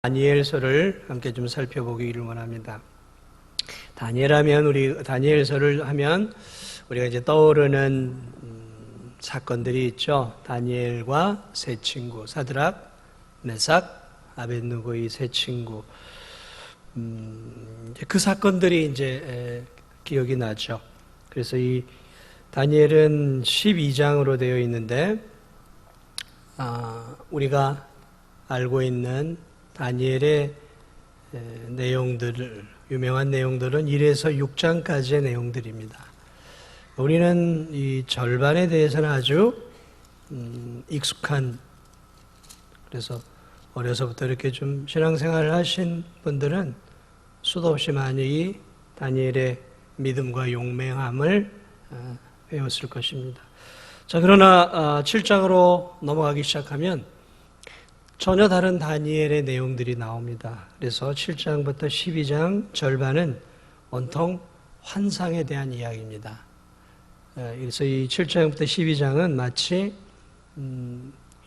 다니엘서를 함께 좀 살펴보기를 원합니다. 다니엘서를 하면 우리가 이제 떠오르는 사건들이 있죠. 다니엘과 세 친구, 사드락, 메삭, 아벳느고의 세 친구. 그 사건들이 이제 기억이 나죠. 그래서 이 다니엘은 12장으로 되어 있는데, 우리가 알고 있는 다니엘의 내용들을, 유명한 내용들은 1에서 6장까지의 내용들입니다. 우리는 이 절반에 대해서는 아주 익숙한, 그래서 어려서부터 이렇게 좀 신앙생활을 하신 분들은 수도 없이 많이 다니엘의 믿음과 용맹함을 배웠을 것입니다. 자, 그러나 7장으로 넘어가기 시작하면 전혀 다른 다니엘의 내용들이 나옵니다. 그래서 7장부터 12장 절반은 온통 환상에 대한 이야기입니다. 그래서 이 7장부터 12장은 마치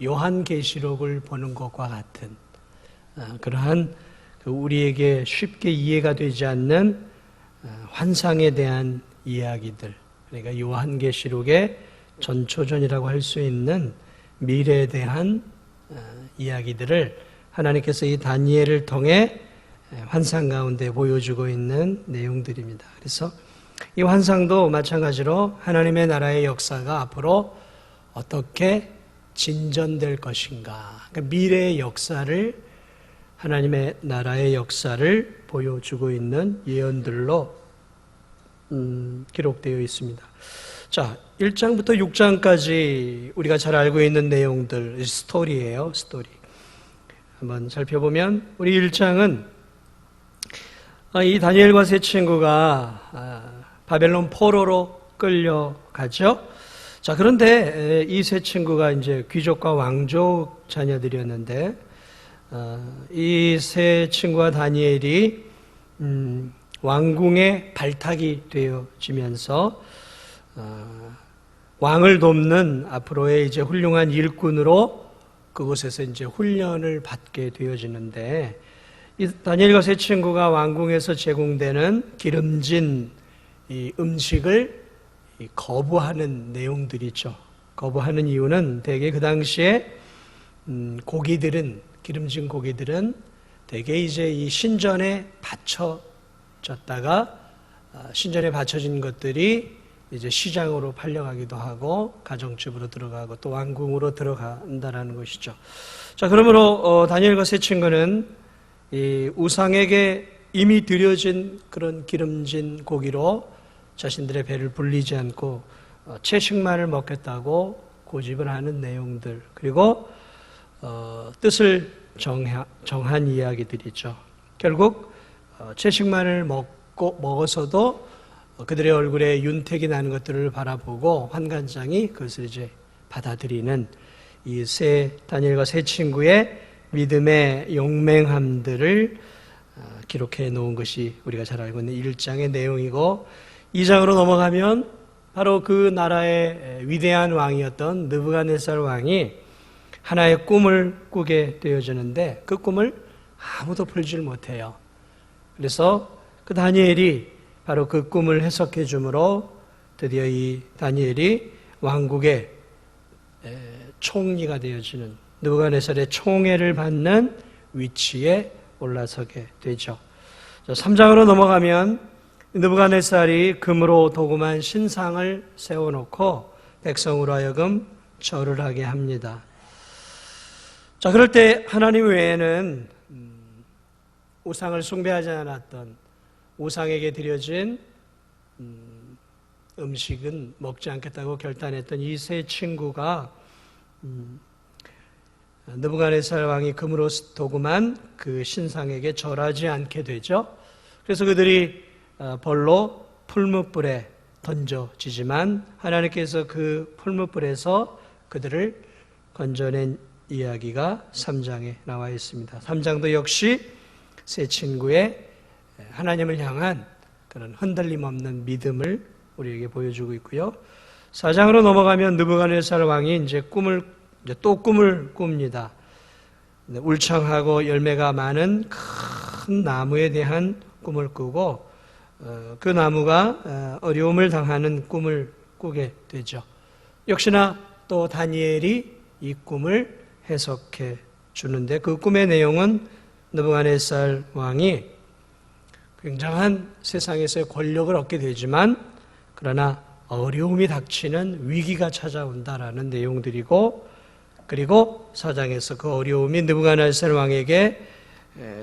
요한계시록을 보는 것과 같은 그러한 우리에게 쉽게 이해가 되지 않는 환상에 대한 이야기들, 그러니까 요한계시록의 전초전이라고 할 수 있는 미래에 대한 이야기들을 하나님께서 이 다니엘을 통해 환상 가운데 보여주고 있는 내용들입니다. 그래서 이 환상도 마찬가지로 하나님의 나라의 역사가 앞으로 어떻게 진전될 것인가, 그러니까 미래의 역사를, 하나님의 나라의 역사를 보여주고 있는 예언들로 기록되어 있습니다. 자, 1장부터 6장까지 우리가 잘 알고 있는 내용들, 스토리예요, 스토리. 한번 살펴보면 우리 1장은 이 다니엘과 세 친구가 바벨론 포로로 끌려가죠. 자, 그런데 이 세 친구가 이제 귀족과 왕족 자녀들이었는데, 이 세 친구와 다니엘이 왕궁의 발탁이 되어지면서 왕을 돕는 앞으로의 이제 훌륭한 일꾼으로 그곳에서 이제 훈련을 받게 되어지는데, 이 다니엘과 세 친구가 왕궁에서 제공되는 기름진 이 음식을 거부하는 내용들이죠. 거부하는 이유는 대개 그 당시에 고기들은, 기름진 고기들은 대개 이제 이 신전에 바쳐졌다가 신전에 바쳐진 것들이 이제 시장으로 팔려가기도 하고 가정집으로 들어가고 또 왕궁으로 들어간다라는 것이죠. 자, 그러므로 다니엘과 세 친구는 이 우상에게 이미 드려진 그런 기름진 고기로 자신들의 배를 불리지 않고 채식만을 먹겠다고 고집을 하는 내용들, 그리고 뜻을 정한 이야기들이죠. 결국 채식만을 먹어서도 그들의 얼굴에 윤택이 나는 것들을 바라보고 환관장이 그것을 이제 받아들이는 이 다니엘과 세 친구의 믿음의 용맹함들을 기록해 놓은 것이 우리가 잘 알고 있는 1장의 내용이고, 2장으로 넘어가면 바로 그 나라의 위대한 왕이었던 느부갓네살 왕이 하나의 꿈을 꾸게 되어지는데 그 꿈을 아무도 풀질 못해요. 그래서 그 다니엘이 바로 그 꿈을 해석해 주므로 드디어 이 다니엘이 왕국의 총리가 되어지는, 느부갓네살의 총애를 받는 위치에 올라서게 되죠. 3장으로 넘어가면 느부갓네살이 금으로 도금한 신상을 세워놓고 백성으로 하여금 절을 하게 합니다. 자, 그럴 때 하나님 외에는 우상을 숭배하지 않았던, 우상에게 드려진 음식은 먹지 않겠다고 결단했던 이 세 친구가 느부갓네살 왕이 금으로 도금한 그 신상에게 절하지 않게 되죠. 그래서 그들이 벌로 풀무불에 던져지지만 하나님께서 그 풀무불에서 그들을 건져낸 이야기가 3장에 나와 있습니다. 3장도 역시 세 친구의 하나님을 향한 그런 흔들림 없는 믿음을 우리에게 보여주고 있고요. 4장으로 넘어가면 느부갓네살 왕이 이제 또 꿈을 꿉니다. 울창하고 열매가 많은 큰 나무에 대한 꿈을 꾸고 그 나무가 어려움을 당하는 꿈을 꾸게 되죠. 역시나 또 다니엘이 이 꿈을 해석해 주는데 그 꿈의 내용은 느부갓네살 왕이 굉장한 세상에서의 권력을 얻게 되지만 그러나 어려움이 닥치는 위기가 찾아온다라는 내용들이고 그리고 4장에서 그 어려움이 느부갓네살 왕에게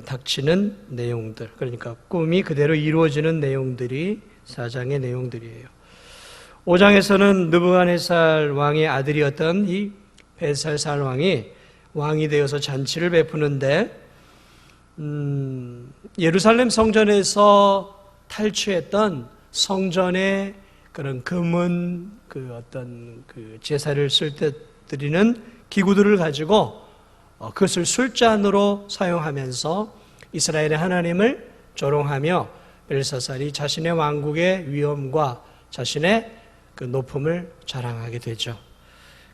닥치는 내용들, 그러니까 꿈이 그대로 이루어지는 내용들이 4장의 내용들이에요. 5장에서는 느부갓네살 왕의 아들이었던 이 벨사살 왕이 왕이 되어서 잔치를 베푸는데 예루살렘 성전에서 탈취했던 성전의 그런 금은 어떤 제사를 쓸 때 드리는 기구들을 가지고 그것을 술잔으로 사용하면서 이스라엘의 하나님을 조롱하며 벨사살이 자신의 왕국의 위엄과 자신의 그 높음을 자랑하게 되죠.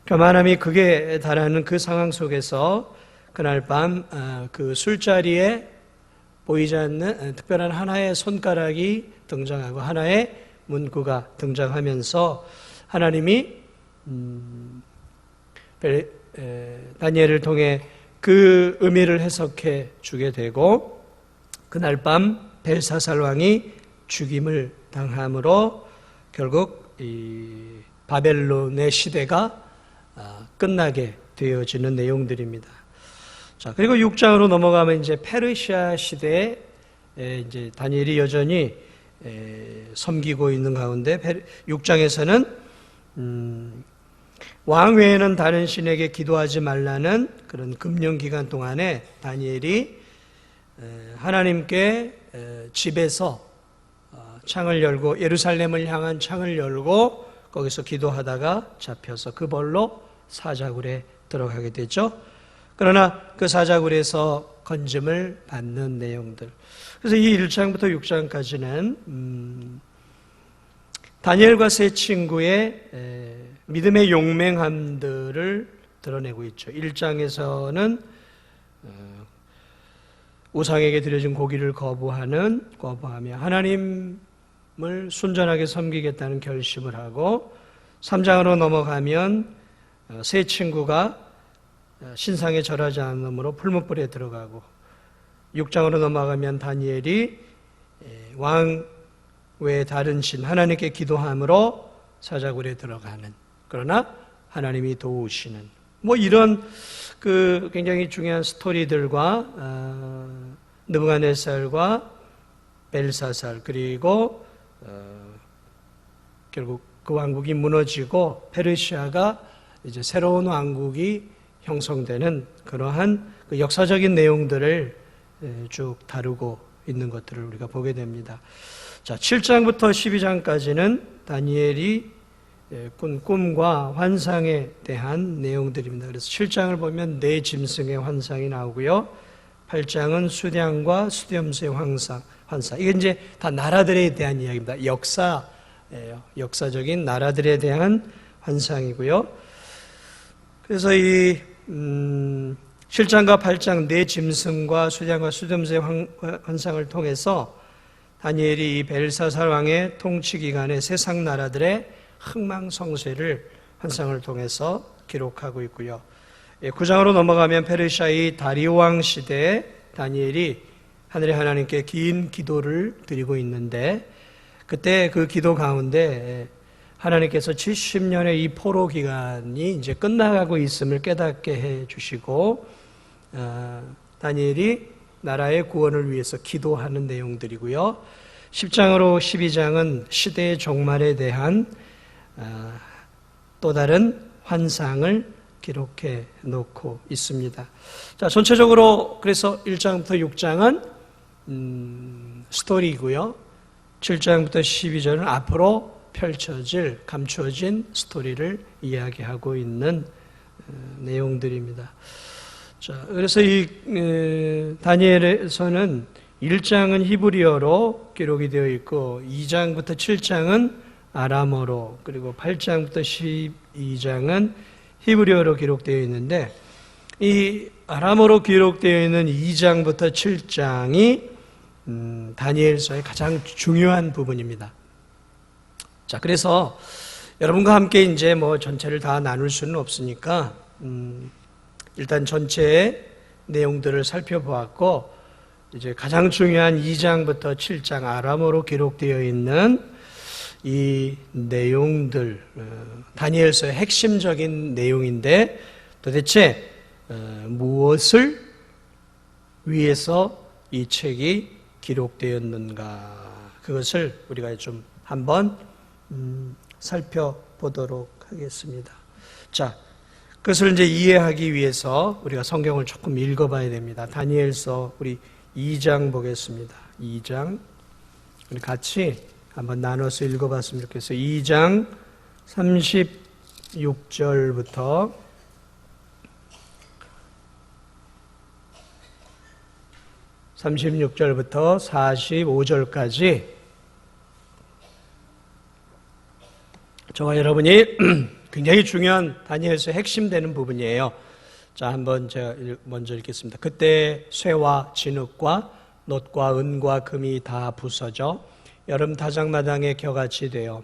교만함이 극에 달하는 그 상황 속에서 그날 밤 그 술자리에 보이지 않는 특별한 하나의 손가락이 등장하고 하나의 문구가 등장하면서 하나님이 다니엘을 통해 그 의미를 해석해 주게 되고 그날 밤 벨사살 왕이 죽임을 당함으로 결국 이 바벨론의 시대가 끝나게 되어지는 내용들입니다. 자, 그리고 6장으로 넘어가면 이제 페르시아 시대에 이제 다니엘이 여전히 섬기고 있는 가운데 6장에서는 왕 외에는 다른 신에게 기도하지 말라는 그런 금령 기간 동안에 다니엘이 하나님께 집에서 창을 열고 예루살렘을 향한 창을 열고 거기서 기도하다가 잡혀서 그 벌로 사자굴에 들어가게 되죠. 그러나 그 사자굴에서 건짐을 받는 내용들. 그래서 이 1장부터 6장까지는 다니엘과 세 친구의 믿음의 용맹함들을 드러내고 있죠. 1장에서는 우상에게 드려진 고기를 거부하며 하나님을 순전하게 섬기겠다는 결심을 하고 3장으로 넘어가면 세 친구가 신상에 절하지 않으므로 풀무불에 들어가고 6장으로 넘어가면 다니엘이 왕 외에 다른 신 하나님께 기도함으로 사자굴에 들어가는 그러나 하나님이 도우시는 이런 그 굉장히 중요한 스토리들과 느부갓네살과 벨사살 그리고 결국 그 왕국이 무너지고 페르시아가 이제 새로운 왕국이 형성되는 그러한 그 역사적인 내용들을 쭉 다루고 있는 것들을 우리가 보게 됩니다. 자, 7장부터 12장까지는 다니엘이 꾼 꿈과 환상에 대한 내용들입니다. 그래서 7장을 보면 네 짐승의 환상이 나오고요. 8장은 수량과 수렴수의 환상. 이게 이제 다 나라들에 대한 이야기입니다. 역사예요. 역사적인 나라들에 대한 환상이고요. 그래서 이 7장과 8장 네 짐승과 수량과 수렴수의 환상을 통해서 다니엘이 이 벨사살 왕의 통치 기간의 세상 나라들의 흥망성쇠를 환상을 통해서 기록하고 있고요. 9장으로 넘어가면 페르시아의 다리오 왕 시대에 다니엘이 하늘의 하나님께 긴 기도를 드리고 있는데 그때 그 기도 가운데 하나님께서 70년의 이 포로 기간이 이제 끝나가고 있음을 깨닫게 해 주시고 다니엘이 나라의 구원을 위해서 기도하는 내용들이고요. 10장으로 12장은 시대의 종말에 대한 또 다른 환상을 기록해 놓고 있습니다. 자, 전체적으로 그래서 1장부터 6장은 스토리이고요. 7장부터 12절은 앞으로 펼쳐질 감추어진 스토리를 이야기하고 있는 내용들입니다. 자, 그래서 이 다니엘에서는 1장은 히브리어로 기록이 되어 있고 2장부터 7장은 아람어로 그리고 8장부터 12장은 히브리어로 기록되어 있는데 이 아람어로 기록되어 있는 2장부터 7장이 다니엘서의 가장 중요한 부분입니다. 자, 그래서 여러분과 함께 이제 뭐 전체를 다 나눌 수는 없으니까 일단 전체의 내용들을 살펴보았고, 이제 가장 중요한 2장부터 7장 아람어로 기록되어 있는 이 내용들, 다니엘서의 핵심적인 내용인데 도대체 무엇을 위해서 이 책이 기록되었는가, 그것을 우리가 좀 한번 살펴보도록 하겠습니다. 자, 그것을 이제 이해하기 위해서 우리가 성경을 조금 읽어봐야 됩니다. 다니엘서 우리 2장 보겠습니다. 2장 우리 같이 한번 나눠서 읽어봤으면 좋겠어요. 2장 36절부터 45절까지 저와 여러분이 굉장히 중요한 다니엘서 핵심되는 부분이에요. 자, 한번 제가 먼저 읽겠습니다. 그때 쇠와 진흙과 놋과 은과 금이 다 부서져 여름 다장마당에 겨같이 되어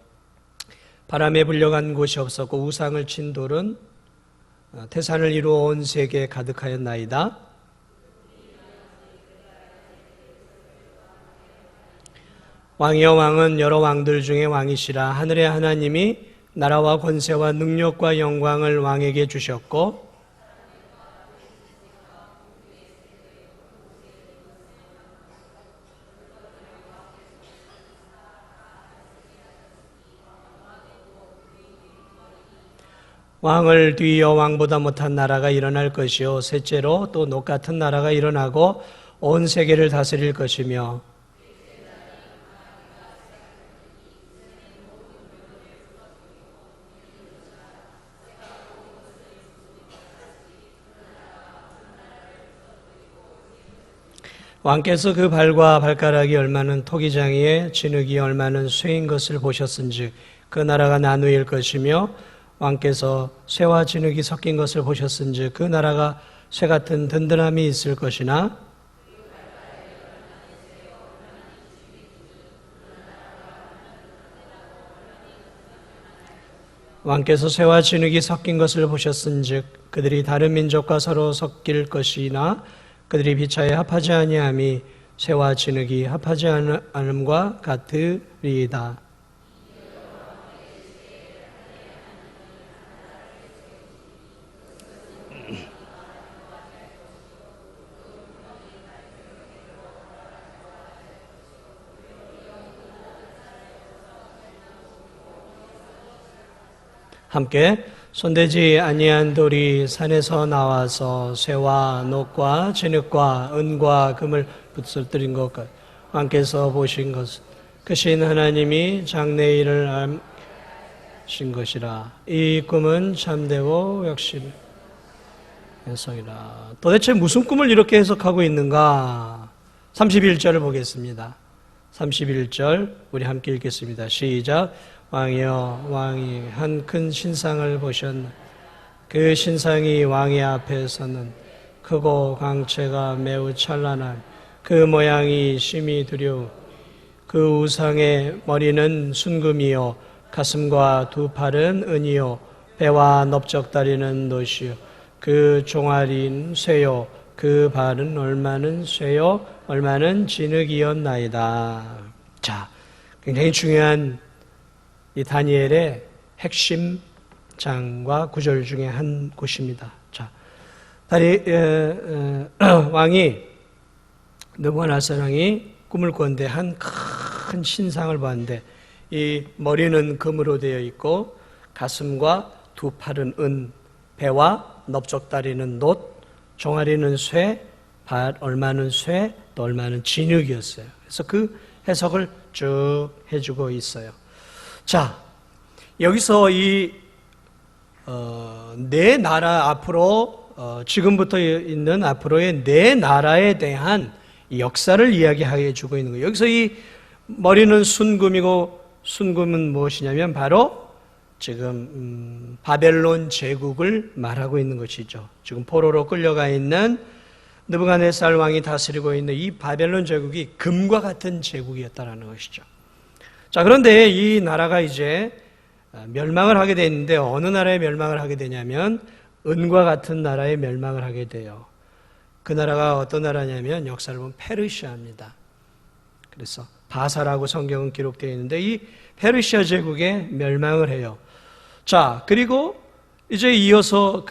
바람에 불려간 곳이 없었고 우상을 친 돌은 태산을 이루어 온 세계에 가득하였나이다. 왕이여 왕은 여러 왕들 중에 왕이시라. 하늘의 하나님이 나라와 권세와 능력과 영광을 왕에게 주셨고 왕을 뒤이어 왕보다 못한 나라가 일어날 것이요 셋째로 또 놋 같은 나라가 일어나고 온 세계를 다스릴 것이며 왕께서 그 발과 발가락이 얼마는 토기장이에 진흙이 얼마는 쇠인 것을 보셨은즉 그 나라가 나누일 것이며 왕께서 쇠와 진흙이 섞인 것을 보셨은즉 그 나라가 쇠 같은 든든함이 있을 것이나 왕께서 쇠와 진흙이 섞인 것을 보셨은즉 그들이 다른 민족과 서로 섞일 것이나 그들이 비차에 합하지 아니함이 쇠와 진흙이 합하지 않음과 같으리이다. 함께 손대지 아니한 돌이 산에서 나와서 쇠와 놋과 진흙과 은과 금을 부서뜨린 것 같 왕께서 보신 것은 크신 하나님이 장래일을 아신 것이라. 이 꿈은 참되고 역시 해석이라. 도대체 무슨 꿈을 이렇게 해석하고 있는가? 31절을 보겠습니다. 31절 우리 함께 읽겠습니다. 시작. 왕이여 왕이 한 큰 신상을 보셨나. 그 신상이 왕의 앞에 서는 크고 광채가 매우 찬란한 그 모양이 심히 두려워. 그 우상의 머리는 순금이요 가슴과 두 팔은 은이요 배와 넓적다리는 놋이요 그 종아리는 쇠요 그 발은 얼마는 쇠요 얼마는 진흙이었나이다. 자, 굉장히 중요한 이 다니엘의 핵심 장과 구절 중에 한 곳입니다. 자, 왕이 느부갓네살 왕이 꿈을 꿨는데 한 큰 신상을 봤는데 이 머리는 금으로 되어 있고 가슴과 두 팔은 은, 배와 넓적다리는 놋, 종아리는 쇠, 발 얼마는 쇠, 또 얼마는 진흙이었어요. 그래서 그 해석을 쭉 해주고 있어요. 자, 여기서 네 나라 앞으로 지금부터 있는 앞으로의 네 나라에 대한 역사를 이야기해 주고 있는 거예요. 여기서 이 머리는 순금이고 순금은 무엇이냐면 바로 지금 바벨론 제국을 말하고 있는 것이죠. 지금 포로로 끌려가 있는 느부갓네살 왕이 다스리고 있는 이 바벨론 제국이 금과 같은 제국이었다라는 것이죠. 자, 그런데 이 나라가 이제 멸망을 하게 되는데 어느 나라에 멸망을 하게 되냐면 은과 같은 나라에 멸망을 하게 돼요. 그 나라가 어떤 나라냐면 역사를 보면 페르시아입니다. 그래서 바사라고 성경은 기록되어 있는데 이 페르시아 제국에 멸망을 해요. 자, 그리고 이제 이어서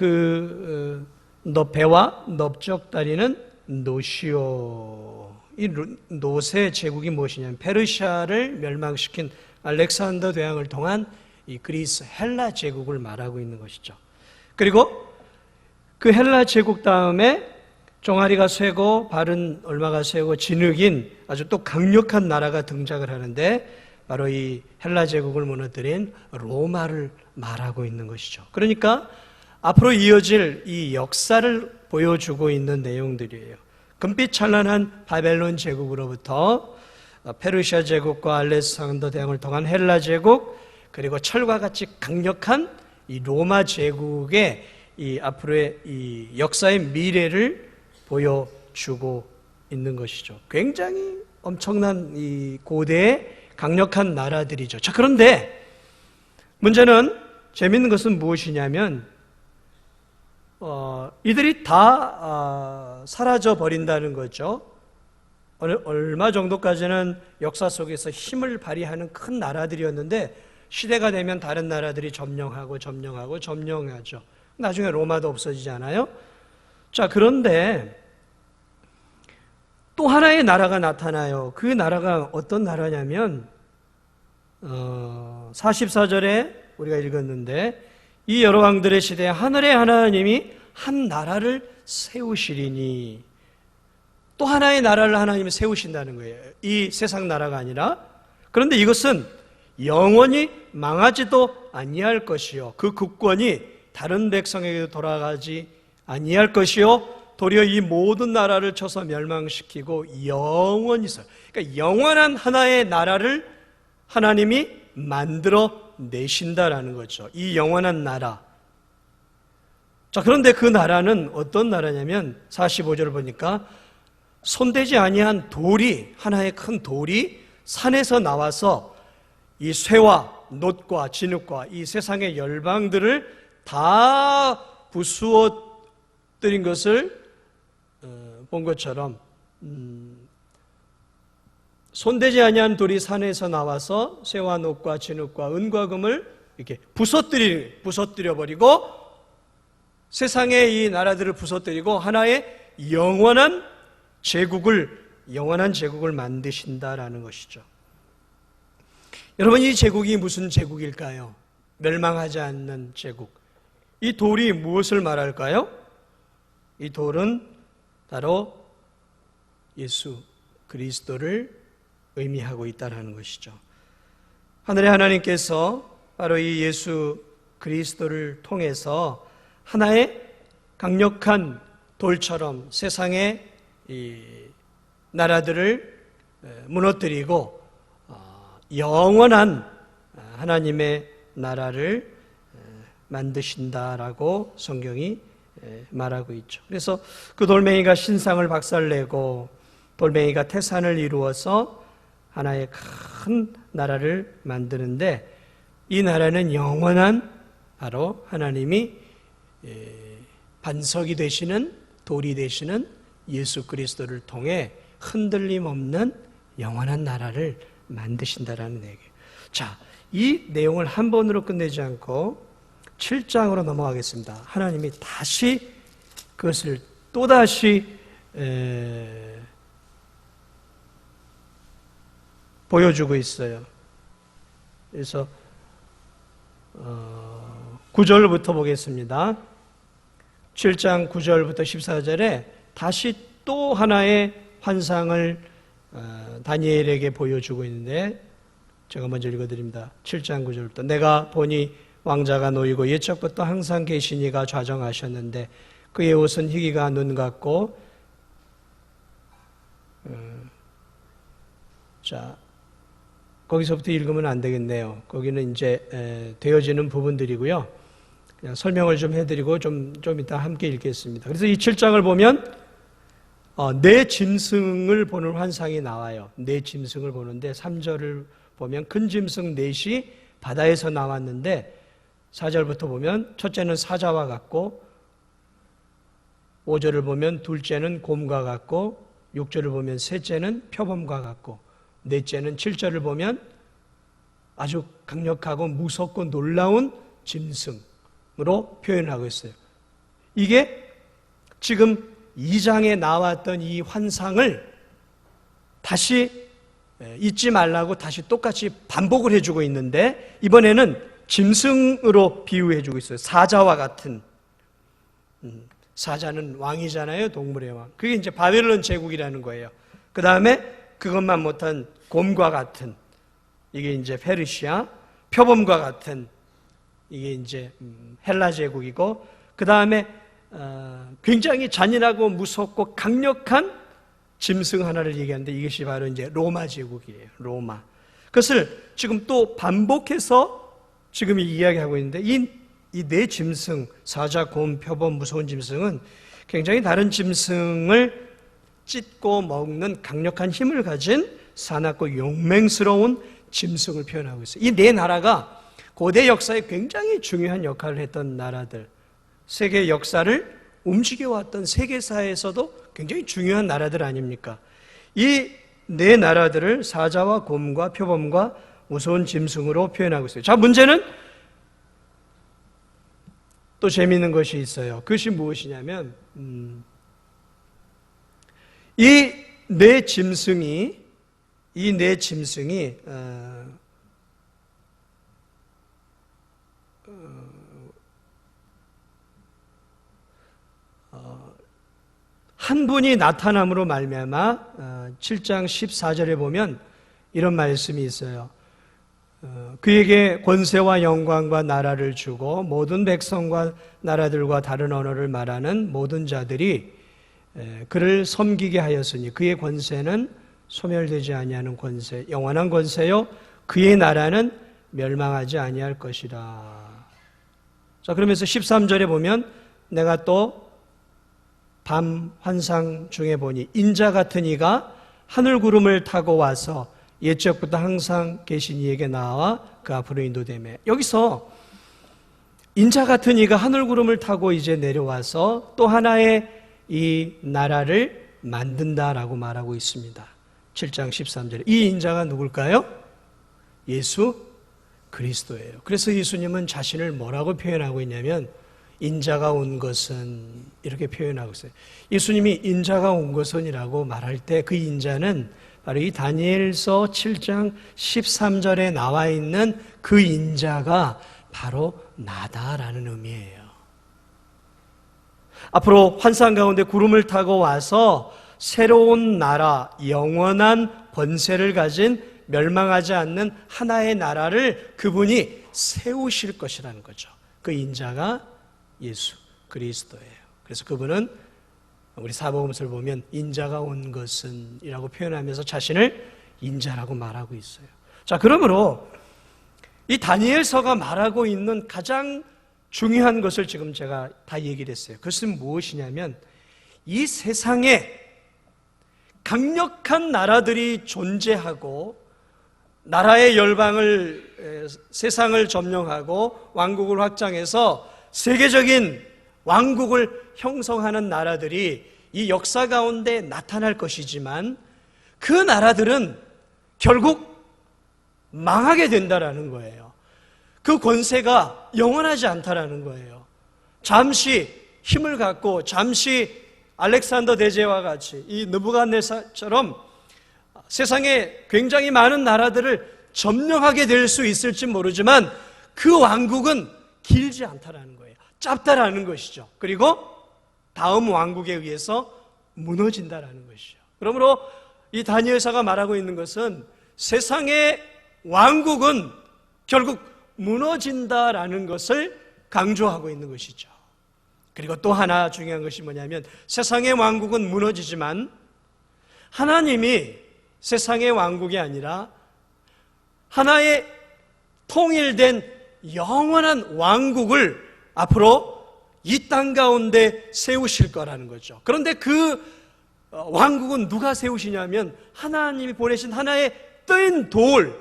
배와 넓적다리는 노시오. 이 노세 제국이 무엇이냐면 페르시아를 멸망시킨 알렉산더 대왕을 통한 이 그리스 헬라 제국을 말하고 있는 것이죠. 그리고 그 헬라 제국 다음에 종아리가 쇠고 발은 얼마가 쇠고 진흙인 아주 또 강력한 나라가 등장을 하는데 바로 이 헬라 제국을 무너뜨린 로마를 말하고 있는 것이죠. 그러니까 앞으로 이어질 이 역사를 보여주고 있는 내용들이에요. 금빛 찬란한 바벨론 제국으로부터 페르시아 제국과 알렉산더 대왕을 통한 헬라 제국, 그리고 철과 같이 강력한 이 로마 제국의 이 앞으로의 이 역사의 미래를 보여주고 있는 것이죠. 굉장히 엄청난 이 고대의 강력한 나라들이죠. 자, 그런데 문제는 재밌는 것은 무엇이냐면 이들이 다 사라져 버린다는 거죠. 얼마 정도까지는 역사 속에서 힘을 발휘하는 큰 나라들이었는데 시대가 되면 다른 나라들이 점령하죠. 나중에 로마도 없어지잖아요. 자, 그런데 또 하나의 나라가 나타나요. 그 나라가 어떤 나라냐면 44절에 우리가 읽었는데 이 여러 왕들의 시대에 하늘의 하나님이 한 나라를 세우시리니, 또 하나의 나라를 하나님이 세우신다는 거예요. 이 세상 나라가 아니라. 그런데 이것은 영원히 망하지도 아니할 것이요, 그 국권이 다른 백성에게도 돌아가지 아니할 것이요, 도리어 이 모든 나라를 쳐서 멸망시키고 영원히 살. 그러니까 영원한 하나의 나라를 하나님이 만들어 내신다라는 거죠. 이 영원한 나라. 자, 그런데 그 나라는 어떤 나라냐면 45절을 보니까 손대지 아니한 돌이, 하나의 큰 돌이 산에서 나와서 이 쇠와 놋과 진흙과 이 세상의 열방들을 다 부수어뜨린 것을 본 것처럼 손대지 아니한 돌이 산에서 나와서 쇠와 놋과 진흙과 은과 금을 이렇게 부서뜨려 버리고 세상의 이 나라들을 부서뜨리고 하나의 영원한 제국을 만드신다라는 것이죠. 여러분, 이 제국이 무슨 제국일까요? 멸망하지 않는 제국. 이 돌이 무엇을 말할까요? 이 돌은 바로 예수 그리스도를 의미하고 있다는 것이죠. 하늘의 하나님께서 바로 이 예수 그리스도를 통해서 하나의 강력한 돌처럼 세상의 이 나라들을 무너뜨리고 영원한 하나님의 나라를 만드신다라고 성경이 말하고 있죠. 그래서 그 돌멩이가 신상을 박살내고 돌멩이가 태산을 이루어서 하나의 큰 나라를 만드는데, 이 나라는 영원한 바로 하나님이 반석이 되시는, 돌이 되시는 예수 그리스도를 통해 흔들림 없는 영원한 나라를 만드신다라는 얘기예요. 자, 이 내용을 한 번으로 끝내지 않고 7장으로 넘어가겠습니다. 하나님이 다시 그것을 또다시 보여주고 있어요. 그래서 9절부터 보겠습니다. 7장 9절부터 14절에 다시 또 하나의 환상을 다니엘에게 보여주고 있는데, 제가 먼저 읽어드립니다. 7장 9절부터. 내가 보니 왕자가 놓이고 옛적부터 항상 계신 이가 좌정하셨는데 그의 옷은 희기가 눈 같고, 거기서부터 읽으면 안 되겠네요. 거기는 이제 되어지는 부분들이고요. 그냥 설명을 좀 해드리고 좀 이따 함께 읽겠습니다. 그래서 이 7장을 보면 네 짐승을 보는 환상이 나와요. 네 짐승을 보는데 3절을 보면 큰 짐승 넷이 바다에서 나왔는데 4절부터 보면 첫째는 사자와 같고 5절을 보면 둘째는 곰과 같고 6절을 보면 셋째는 표범과 같고 넷째는 7절을 보면 아주 강력하고 무섭고 놀라운 짐승으로 표현하고 있어요. 이게 지금 2장에 나왔던 이 환상을 다시 잊지 말라고 다시 똑같이 반복을 해주고 있는데 이번에는 짐승으로 비유해주고 있어요. 사자와 같은. 사자는 왕이잖아요. 동물의 왕. 그게 이제 바벨론 제국이라는 거예요. 그 다음에 그것만 못한 곰과 같은. 이게 이제 페르시아. 표범과 같은. 이게 이제 헬라 제국이고 그 다음에 굉장히 잔인하고 무섭고 강력한 짐승 하나를 얘기하는데 이것이 바로 이제 로마 제국이에요. 로마. 그것을 지금 또 반복해서 지금 이야기하고 있는데 이 네 짐승, 사자, 곰, 표범, 무서운 짐승은 굉장히 다른 짐승을 찢고 먹는 강력한 힘을 가진 사납고 용맹스러운 짐승을 표현하고 있어요. 이 네 나라가 고대 역사에 굉장히 중요한 역할을 했던 나라들, 세계 역사를 움직여왔던 세계사에서도 굉장히 중요한 나라들 아닙니까? 이 네 나라들을 사자와 곰과 표범과 무서운 짐승으로 표현하고 있어요. 자, 문제는 또 재미있는 것이 있어요. 그것이 무엇이냐면 이 네 짐승이 한 분이 나타남으로 말미암아 7장 14절에 보면 이런 말씀이 있어요. 그에게 권세와 영광과 나라를 주고 모든 백성과 나라들과 다른 언어를 말하는 모든 자들이 그를 섬기게 하였으니 그의 권세는 소멸되지 아니하는 권세, 영원한 권세요 그의 나라는 멸망하지 아니할 것이라. 자, 그러면서 13절에 보면 내가 또 밤 환상 중에 보니 인자 같은 이가 하늘 구름을 타고 와서 옛적부터 항상 계신 이에게 나와 그 앞으로 인도되매. 여기서 인자 같은 이가 하늘 구름을 타고 이제 내려와서 또 하나의 이 나라를 만든다라고 말하고 있습니다. 7장 13절에 이 인자가 누굴까요? 예수 그리스도예요. 그래서 예수님은 자신을 뭐라고 표현하고 있냐면 인자가 온 것은 이렇게 표현하고 있어요. 예수님이 인자가 온 것은이라고 말할 때 그 인자는 바로 이 다니엘서 7장 13절에 나와 있는 그 인자가 바로 나다라는 의미예요. 앞으로 환상 가운데 구름을 타고 와서 새로운 나라, 영원한 권세를 가진 멸망하지 않는 하나의 나라를 그분이 세우실 것이라는 거죠. 그 인자가 예수 그리스도예요. 그래서 그분은 우리 사복음서를 보면 인자가 온 것은 이라고 표현하면서 자신을 인자라고 말하고 있어요. 자, 그러므로 이 다니엘서가 말하고 있는 가장 중요한 것을 지금 제가 다 얘기를 했어요. 그것은 무엇이냐면 이 세상에 강력한 나라들이 존재하고 나라의 열방을 세상을 점령하고 왕국을 확장해서 세계적인 왕국을 형성하는 나라들이 이 역사 가운데 나타날 것이지만 그 나라들은 결국 망하게 된다라는 거예요. 그 권세가 영원하지 않다라는 거예요. 잠시 힘을 갖고 잠시 알렉산더 대제와 같이 이 느부갓네살처럼 세상에 굉장히 많은 나라들을 점령하게 될 수 있을지 모르지만 그 왕국은 길지 않다라는 거예요. 짧다라는 것이죠. 그리고 다음 왕국에 의해서 무너진다라는 것이죠. 그러므로 이 다니엘서가 말하고 있는 것은 세상의 왕국은 결국 무너진다라는 것을 강조하고 있는 것이죠. 그리고 또 하나 중요한 것이 뭐냐면 세상의 왕국은 무너지지만 하나님이 세상의 왕국이 아니라 하나의 통일된 영원한 왕국을 앞으로 이 땅 가운데 세우실 거라는 거죠. 그런데 그 왕국은 누가 세우시냐면 하나님이 보내신 하나의 뜨인 돌,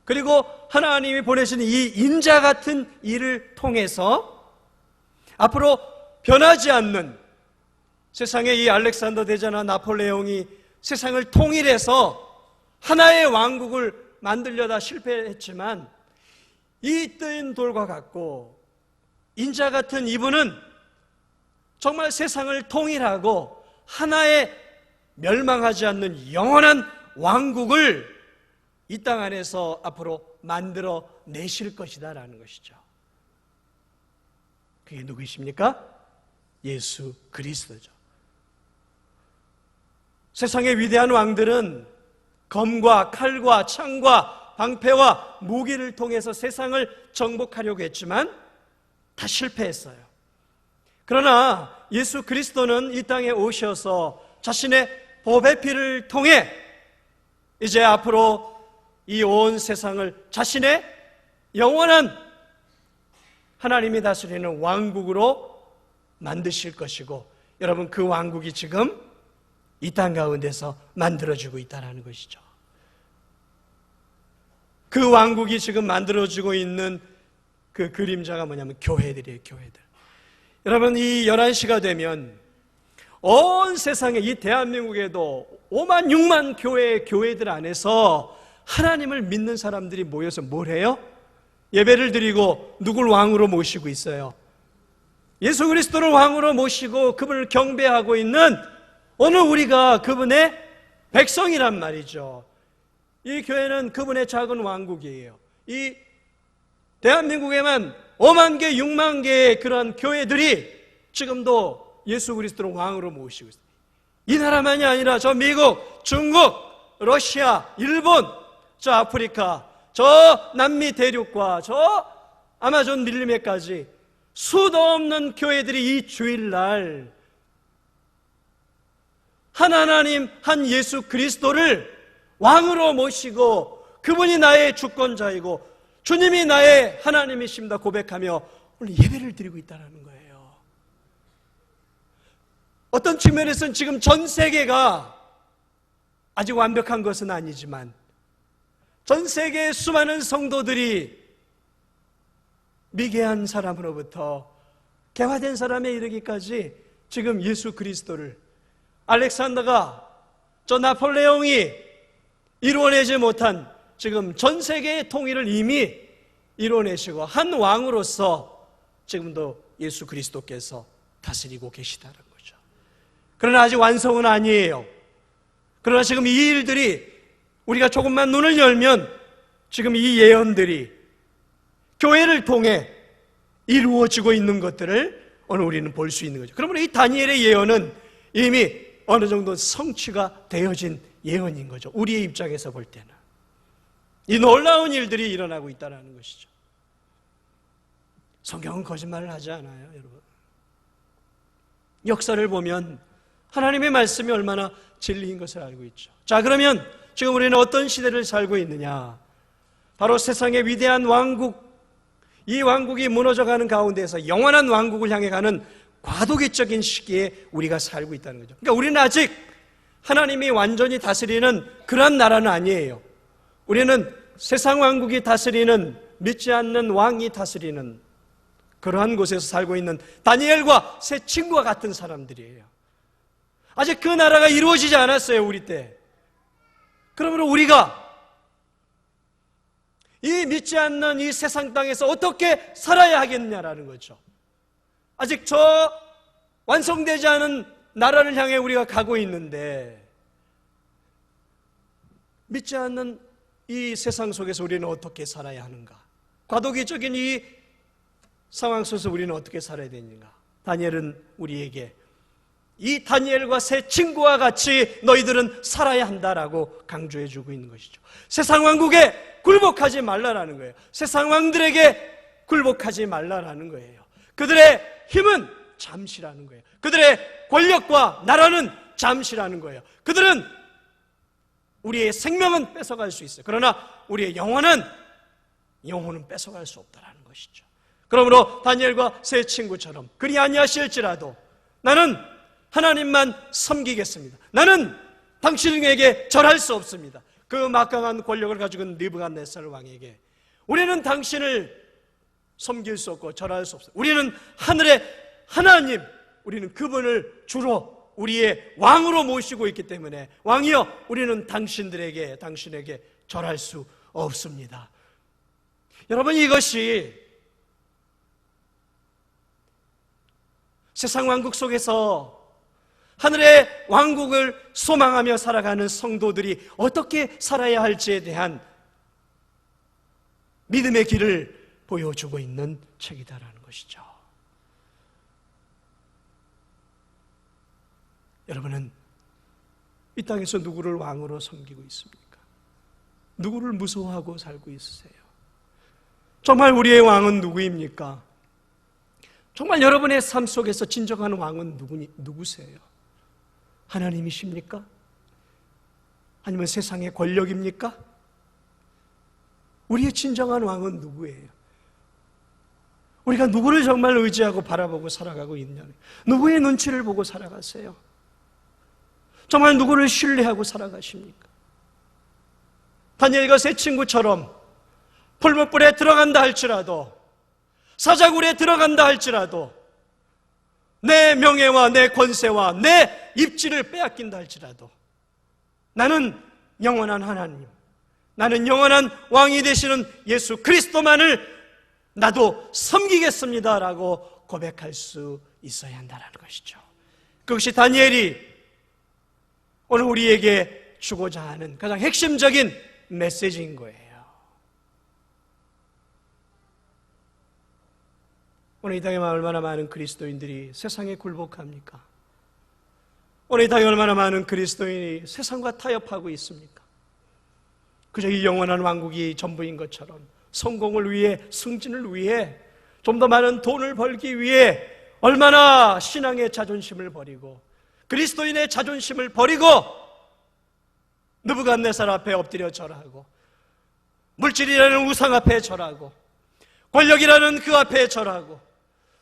그리고 하나님이 보내신 이 인자 같은 일을 통해서 앞으로 변하지 않는 세상의 이 알렉산더 대제나 나폴레옹이 세상을 통일해서 하나의 왕국을 만들려다 실패했지만 이 뜨인 돌과 같고 인자 같은 이분은 정말 세상을 통일하고 하나의 멸망하지 않는 영원한 왕국을 이 땅 안에서 앞으로 만들어 내실 것이다라는 것이죠. 그게 누구이십니까? 예수 그리스도죠. 세상의 위대한 왕들은 검과 칼과 창과 방패와 무기를 통해서 세상을 정복하려고 했지만 다 실패했어요. 그러나 예수 그리스도는 이 땅에 오셔서 자신의 보배 피를 통해 이제 앞으로 이 온 세상을 자신의 영원한 하나님이 다스리는 왕국으로 만드실 것이고, 여러분 그 왕국이 지금 이 땅 가운데서 만들어지고 있다는 것이죠. 그 왕국이 지금 만들어지고 있는 그 그림자가 뭐냐면 교회들이에요. 교회들. 여러분 이 11시가 되면 온 세상에 이 대한민국에도 5만 6만 교회들 안에서 하나님을 믿는 사람들이 모여서 뭘 해요? 예배를 드리고 누굴 왕으로 모시고 있어요? 예수 그리스도를 왕으로 모시고 그분을 경배하고 있는 오늘 우리가 그분의 백성이란 말이죠. 이 교회는 그분의 작은 왕국이에요. 이 대한민국에만 5만 개, 6만 개의 그러한 교회들이 지금도 예수 그리스도를 왕으로 모시고 있어요. 이 나라만이 아니라 저 미국, 중국, 러시아, 일본, 저 아프리카, 저 남미 대륙과 저 아마존 밀림에까지 수도 없는 교회들이 이 주일날 한 하나님, 한 예수 그리스도를 왕으로 모시고 그분이 나의 주권자이고 주님이 나의 하나님이십니다 고백하며 오늘 예배를 드리고 있다는 거예요. 어떤 측면에서는 지금 전 세계가 아직 완벽한 것은 아니지만 전 세계의 수많은 성도들이 미개한 사람으로부터 개화된 사람에 이르기까지 지금 예수 그리스도를 알렉산더가 저 나폴레옹이 이루어내지 못한 지금 전 세계의 통일을 이미 이루어내시고 한 왕으로서 지금도 예수 그리스도께서 다스리고 계시다는 거죠. 그러나 아직 완성은 아니에요. 그러나 지금 이 일들이 우리가 조금만 눈을 열면 지금 이 예언들이 교회를 통해 이루어지고 있는 것들을 오늘 우리는 볼 수 있는 거죠. 그러므로 이 다니엘의 예언은 이미 어느 정도 성취가 되어진 예언인 거죠. 우리의 입장에서 볼 때는 이 놀라운 일들이 일어나고 있다는 것이죠. 성경은 거짓말을 하지 않아요, 여러분. 역사를 보면 하나님의 말씀이 얼마나 진리인 것을 알고 있죠. 자, 그러면 지금 우리는 어떤 시대를 살고 있느냐? 바로 세상의 위대한 왕국, 이 왕국이 무너져가는 가운데에서 영원한 왕국을 향해 가는 과도기적인 시기에 우리가 살고 있다는 거죠. 그러니까 우리는 아직 하나님이 완전히 다스리는 그런 나라는 아니에요. 우리는 세상 왕국이 다스리는, 믿지 않는 왕이 다스리는 그러한 곳에서 살고 있는 다니엘과 새 친구와 같은 사람들이에요. 아직 그 나라가 이루어지지 않았어요, 우리 때. 그러므로 우리가 이 믿지 않는 이 세상 땅에서 어떻게 살아야 하겠냐라는 거죠. 아직 저 완성되지 않은 나라를 향해 우리가 가고 있는데 믿지 않는 이 세상 속에서 우리는 어떻게 살아야 하는가? 과도기적인 이 상황 속에서 우리는 어떻게 살아야 되는가? 다니엘은 우리에게 이 다니엘과 새 친구와 같이 너희들은 살아야 한다라고 강조해 주고 있는 것이죠. 세상 왕국에 굴복하지 말라라는 거예요. 세상 왕들에게 굴복하지 말라라는 거예요. 그들의 힘은 잠시라는 거예요. 그들의 권력과 나라는 잠시라는 거예요. 그들은 우리의 생명은 뺏어갈 수 있어요. 그러나 우리의 영혼은 뺏어갈 수 없다라는 것이죠. 그러므로 다니엘과 세 친구처럼 그리 아니하실지라도 나는 하나님만 섬기겠습니다. 나는 당신에게 절할 수 없습니다. 그 막강한 권력을 가지고 있는 느부갓네살 왕에게 우리는 당신을 섬길 수 없고 절할 수 없어요. 우리는 하늘의 하나님, 우리는 그분을 주로 우리의 왕으로 모시고 있기 때문에 왕이여 우리는 당신에게 절할 수 없습니다. 여러분, 이것이 세상 왕국 속에서 하늘의 왕국을 소망하며 살아가는 성도들이 어떻게 살아야 할지에 대한 믿음의 길을 보여주고 있는 책이다라는 것이죠. 여러분은 이 땅에서 누구를 왕으로 섬기고 있습니까? 누구를 무서워하고 살고 있으세요? 정말 우리의 왕은 누구입니까? 정말 여러분의 삶 속에서 진정한 왕은 누구세요? 하나님이십니까? 아니면 세상의 권력입니까? 우리의 진정한 왕은 누구예요? 우리가 누구를 정말 의지하고 바라보고 살아가고 있냐? 누구의 눈치를 보고 살아가세요? 정말 누구를 신뢰하고 살아가십니까? 다니엘과 세 친구처럼 풀무불에 들어간다 할지라도, 사자굴에 들어간다 할지라도, 내 명예와 내 권세와 내 입지를 빼앗긴다 할지라도 나는 영원한 하나님, 나는 영원한 왕이 되시는 예수 그리스도만을 나도 섬기겠습니다라고 고백할 수 있어야 한다는 것이죠. 그것이 다니엘이 오늘 우리에게 주고자 하는 가장 핵심적인 메시지인 거예요. 오늘 이 땅에 얼마나 많은 그리스도인들이 세상에 굴복합니까? 오늘 이 땅에 얼마나 많은 그리스도인이 세상과 타협하고 있습니까? 그저 이 영원한 왕국이 전부인 것처럼 성공을 위해, 승진을 위해, 좀 더 많은 돈을 벌기 위해 얼마나 신앙의 자존심을 버리고 그리스도인의 자존심을 버리고 느부갓네살 앞에 엎드려 절하고, 물질이라는 우상 앞에 절하고, 권력이라는 그 앞에 절하고,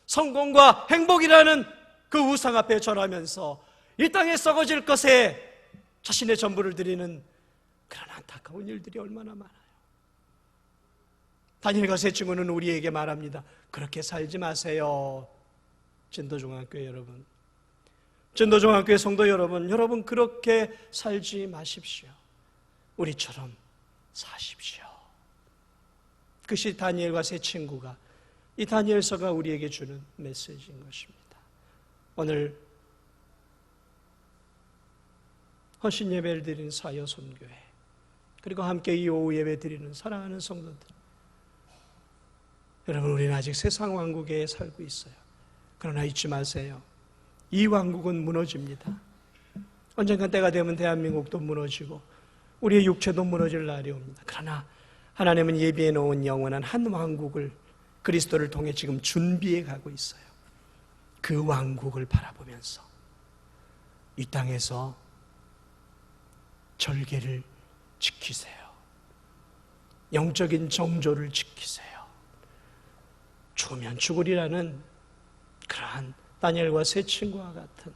성공과 행복이라는 그 우상 앞에 절하면서 이 땅에 썩어질 것에 자신의 전부를 드리는 그런 안타까운 일들이 얼마나 많아요. 다니엘과 세 친구는 우리에게 말합니다. 그렇게 살지 마세요. 진도중앙교회 여러분, 진도중앙교회 성도 여러분, 여러분 그렇게 살지 마십시오. 우리처럼 사십시오. 그것이 다니엘과 세 친구가, 이 다니엘서가 우리에게 주는 메시지인 것입니다. 오늘 헌신 예배를 드리는 사여손교회, 그리고 함께 이 오후 예배 드리는 사랑하는 성도들, 여러분, 우리는 아직 세상 왕국에 살고 있어요. 그러나 잊지 마세요. 이 왕국은 무너집니다. 언젠가 때가 되면 대한민국도 무너지고 우리의 육체도 무너질 날이 옵니다. 그러나 하나님은 예비해 놓은 영원한 한 왕국을 그리스도를 통해 지금 준비해 가고 있어요. 그 왕국을 바라보면서 이 땅에서 절개를 지키세요. 영적인 정조를 지키세요. 죽으면 죽으리라는 그러한 다니엘과 세 친구와 같은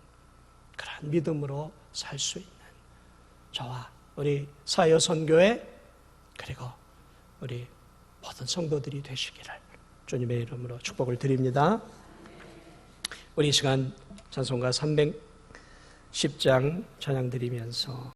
그러한 믿음으로 살 수 있는 저와 우리 사여선교회, 그리고 우리 모든 성도들이 되시기를 주님의 이름으로 축복을 드립니다. 우리 이 시간 찬송가 310장 찬양 드리면서